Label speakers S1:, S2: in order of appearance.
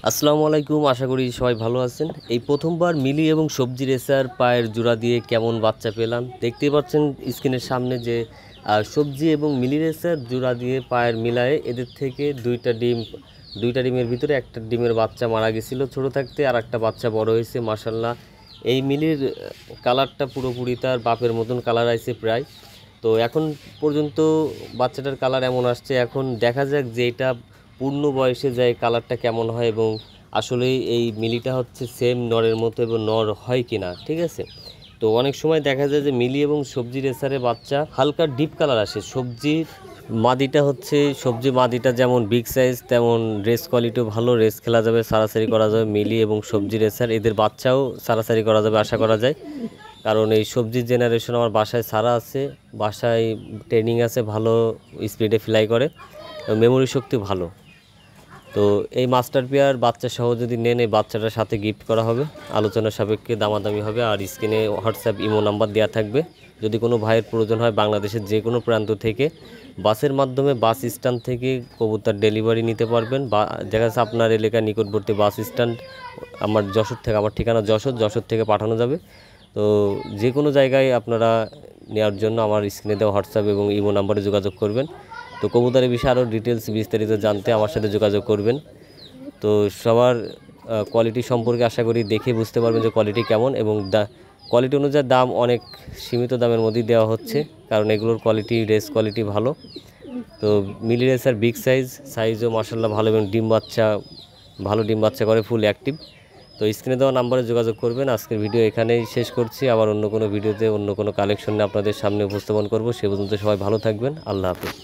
S1: আসসালামু আলাইকুম, আশা করি সবাই ভালো আছেন। এই প্রথমবার মিলি এবং সবজি রেসার পায়ের জোড়া দিয়ে কেমন বাচ্চা পেলাম দেখতেই পাচ্ছেন স্ক্রিনের সামনে যে সবজি এবং মিলি রেসার জোড়া দিয়ে পায়ের মিলায়ে এদের থেকে দুইটা ডিমের ভিতরে একটা ডিমের বাচ্চা মারা গেছিলো ছোট থাকতে, আর একটা বাচ্চা বড় হয়েছে মাশাল্লাহ। এই মিলির কালারটা পুরোপুরি তার বাপের মতন কালার আসছে প্রায়। তো এখন পর্যন্ত বাচ্চাটার কালার এমন আসছে, এখন দেখা যাক যে এটা পূর্ণ বয়সে যায় কালারটা কেমন হয়, এবং আসলে এই মিলিটা হচ্ছে সেম নরের মতো এবং নর হয় কি না, ঠিক আছে। তো অনেক সময় দেখা যায় যে মিলি এবং সবজি রেসারে বাচ্চা হালকা ডিপ কালার আসে। সবজি মাদিটা যেমন বিগ সাইজ, তেমন রেস কোয়ালিটিও ভালো, রেস খেলা যাবে, সারাসারি করা যাবে। মিলি এবং সবজি রেসার এদের বাচ্চাও সারাসারি করা যাবে আশা করা যায়, কারণ এই সবজির জেনারেশন আমার বাসায় সারা আছে, বাসায় ট্রেনিং আছে, ভালো স্পিডে ফ্লাই করে, মেমোরি শক্তি ভালো। তো এই মাস্টার পেয়ার বাচ্চা সহ যদি নেন, এই বাচ্চাটার সাথে গিফট করা হবে, আলোচনা সাপেক্ষে দামাদামি হবে। আর স্ক্রিনে হোয়াটসঅ্যাপ ইমো নাম্বার দেওয়া থাকবে। যদি কোনো ভাইয়ের প্রয়োজন হয় বাংলাদেশের যে কোনো প্রান্ত থেকে বাসের মাধ্যমে, বাস স্ট্যান্ড থেকে কবুতর ডেলিভারি নিতে পারবেন। বা দেখা যাচ্ছে আপনার এলাকার নিকটবর্তী বাস স্ট্যান্ড, আমার ঠিকানা যশোর থেকে পাঠানো যাবে। তো যে কোনো জায়গায় আপনারা নেওয়ার জন্য আমার স্ক্রিনে দেওয়া হোয়াটসঅ্যাপ এবং ইমো নাম্বারে যোগাযোগ করবেন। তো কবুতরের বিষয়ে আরও ডিটেলস বিস্তারিত জানতে আমার সাথে যোগাযোগ করবেন। তো সবার কোয়ালিটি সম্পর্কে আশা করি দেখে বুঝতে পারবেন যে কোয়ালিটি কেমন, এবং কোয়ালিটি অনুযায়ী দাম অনেক সীমিত দামের মধ্যেই দেওয়া হচ্ছে, কারণ এগুলোর কোয়ালিটি রেস কোয়ালিটি ভালো। তো মিলি রেসার বিগ সাইজও মার্শাল্লাহ ভালো, এবং ভালো ডিম বাচ্চা করে, ফুল অ্যাক্টিভ। তো স্ক্রিনে দেওয়া নাম্বারে যোগাযোগ করবেন। আজকের ভিডিও এখানেই শেষ করছি, আবার অন্য কোনো ভিডিওতে অন্য কোনো কালেকশন আপনাদের সামনে উপস্থাপন করব। সে পর্যন্ত সবাই ভালো থাকবেন, আল্লাহ হাফেজ।